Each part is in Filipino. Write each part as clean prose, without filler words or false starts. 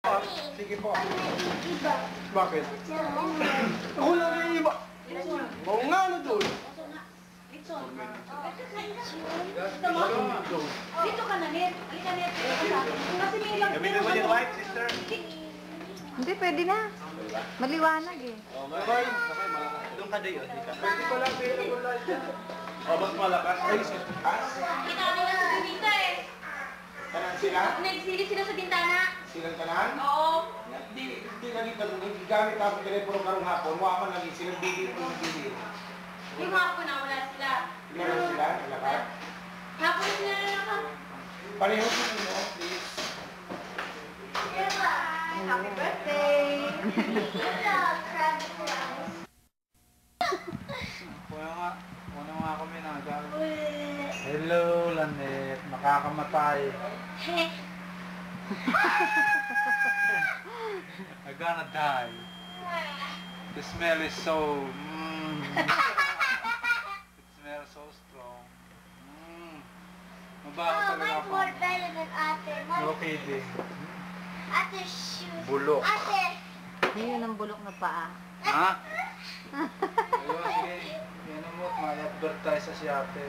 po. Sige po. Bakit? Ako lang yung iba. Oo nga na doon. Dito ka na, Net. Halika, Net. Kasi may lang. Gamitin mo yung white, sister. Hindi, pwede na. Maliwanag eh. Okay. Doon ka dayo. Pwede ko lang pwede ko lang. Mas malakas. Ay, Kinami na sa bintana eh. kanan sila? Nagsili sila sa bintana. Silang kanan? Oo. Di nakita mo, gamit ako telepono karong hapon. Waman lagi silang bigil mo yung bigil. Yung hapon na wala sila. Meron sila? Nalakad? Hapon sila nalakad. Pareho sila mo, please. Happy birthday! Una nga kami nagagamit. Hello, Lanet. Nakakamatay. I'm gonna die. The smell is so... It smells so strong. Mabaho talaga ako. More better than ate. No kidding. Ate's shoes. Bulok. Ate. Yun ang bulok na paa. Ha? Ayun, sige. Yan mo, mag-advertise sa si ate.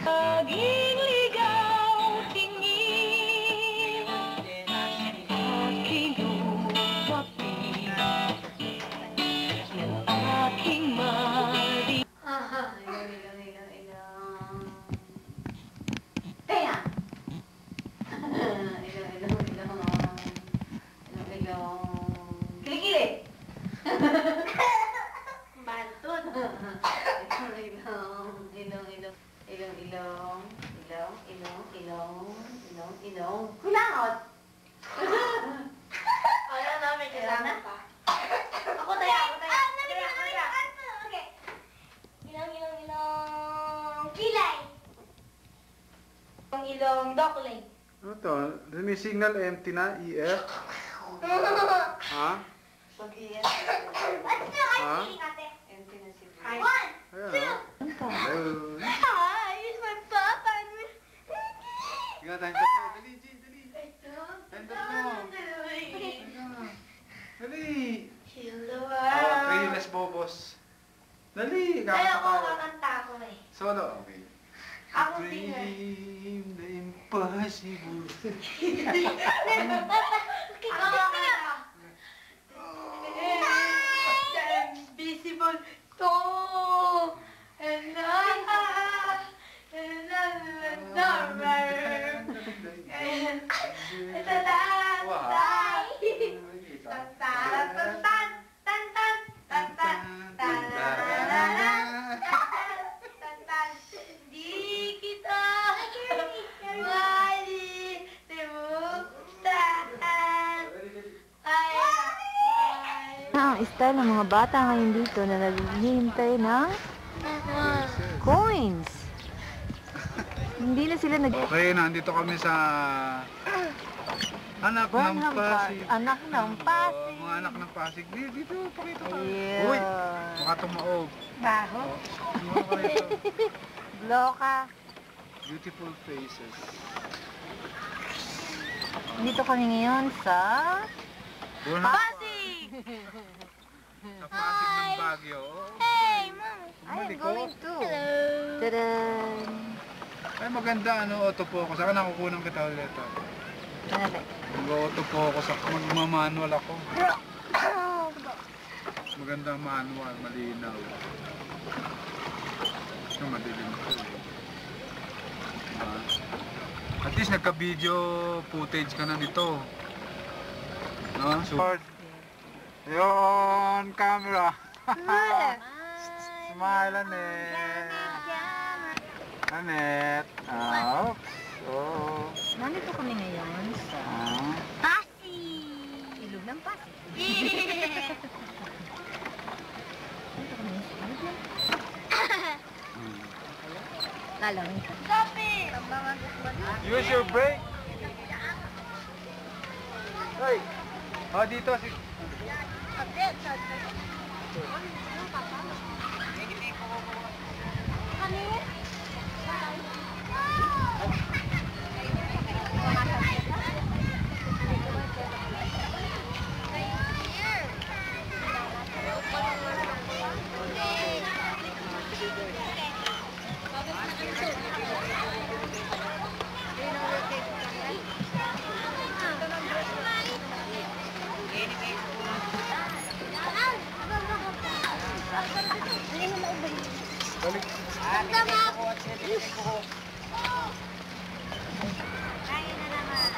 Laging ligaw, tingin aking umapit ng aking mali. Kaya! Kilikili! Bantod. Ilong. Kulangot! Wala namin kasama pa. Ako tayo. Okay. Ilong. Kilay. Ilong dokling. Ano to? May signal empty na, EF? Ha? Pag-iyan. What's the Huh? ice ate? Empty na si One. Ayan, Hello. Hi, it's my papa. Ikaw tayong tatlo. Dali, G, dali. Tayong tatlo. Dali. Hello. Three less bobos. Dali, Ay, ako tayo. kakanta ako eh. Solo, okay. Ako singer. Dream the impossible. Ako kakanta. Invisible to and Ang style ng mga bata ngayon dito na naghihintay ng coins. Hindi na sila nag... Okay, nandito kami sa Anak ng Pasig. Anak ng Pasig. Mga anak ng Pasig. Dito, pakita ka. Yeah. Uy, baka tumaob. Baho. Ano ka rito? Bloka. Beautiful faces. Dito kami ngayon sa... Pasig! Sa Pasig ng Baguio. Hey, mom. I'm Bumalik ko. going to. Tadaan! Ay, maganda, autofocus. Saka nakukunan kita ulit. Nalay. Mag-autofocus ako. Magmamanual ako. Maganda manual, malinaw. Ito, madilim ko. At least nagka-video footage ka na nito. No? So, yun, camera. Smile, Anet. Anet. Oops. Oh. Nandito kami ngayon sa Pasig. ilog ng Pasig. lang. Use your brake. Hey. Oh, dito si... Balik.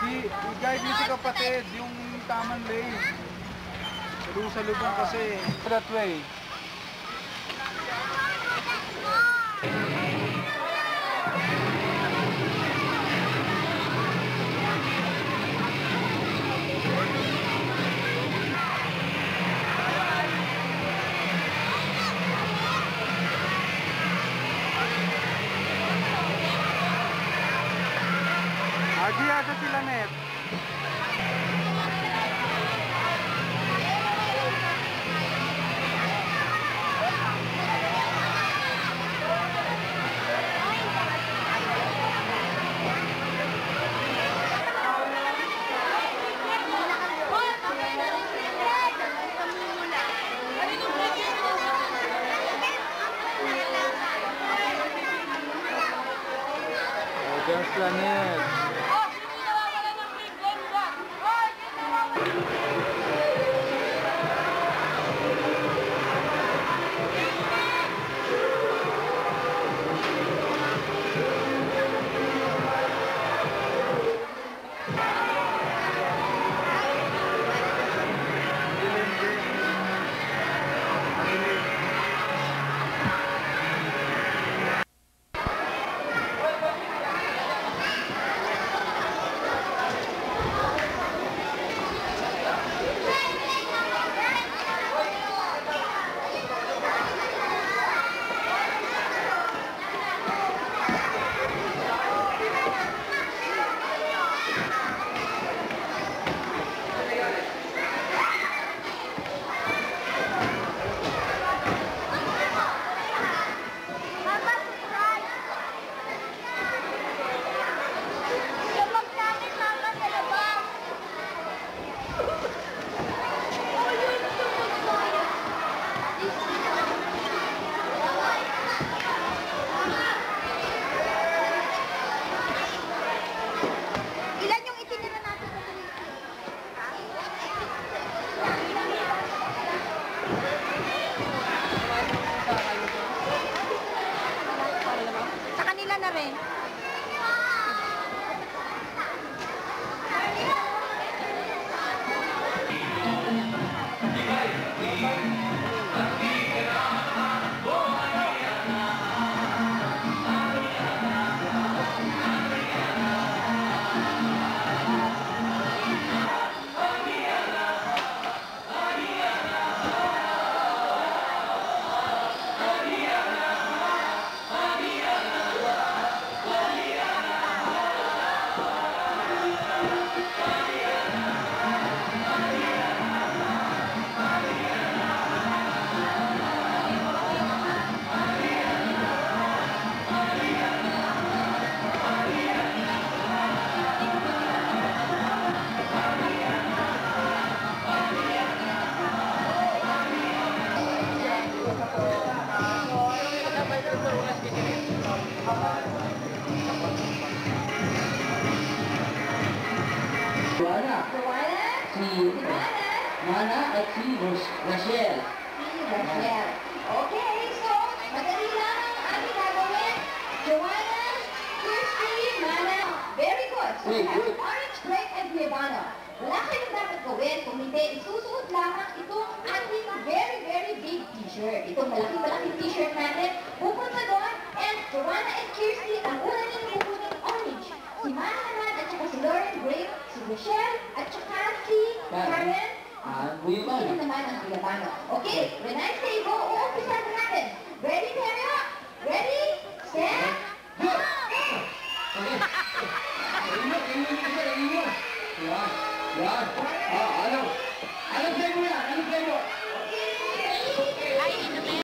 I-guide mo si kapatid, yung tamang lane. Salubong kasi. That way. Agi asa sila net. There's Planet. Mana at si Rachel. Rachel. Okay, so, madali lang ang aming gagawin. Joanna, Kirsty, Mana. Very good. So, we have orange, grape, and Levano. Wala kayong dapat gawin. Kung hindi, isusuot lamang itong ating very, very big t-shirt. Itong malaki-malaking t-shirt natin. Pupunta doon. And Joanna and Kirsty, ang una niyo pupunta orange. Si Mana naman, at saka si Lauren, grape, si Rochelle, at saka si Karen. Ito naman ang Levano. Okay, when I say go, uumpisan natin. Ready, Terra? Ready, set, go! Ano? Anong flavor yan? Anong flavor?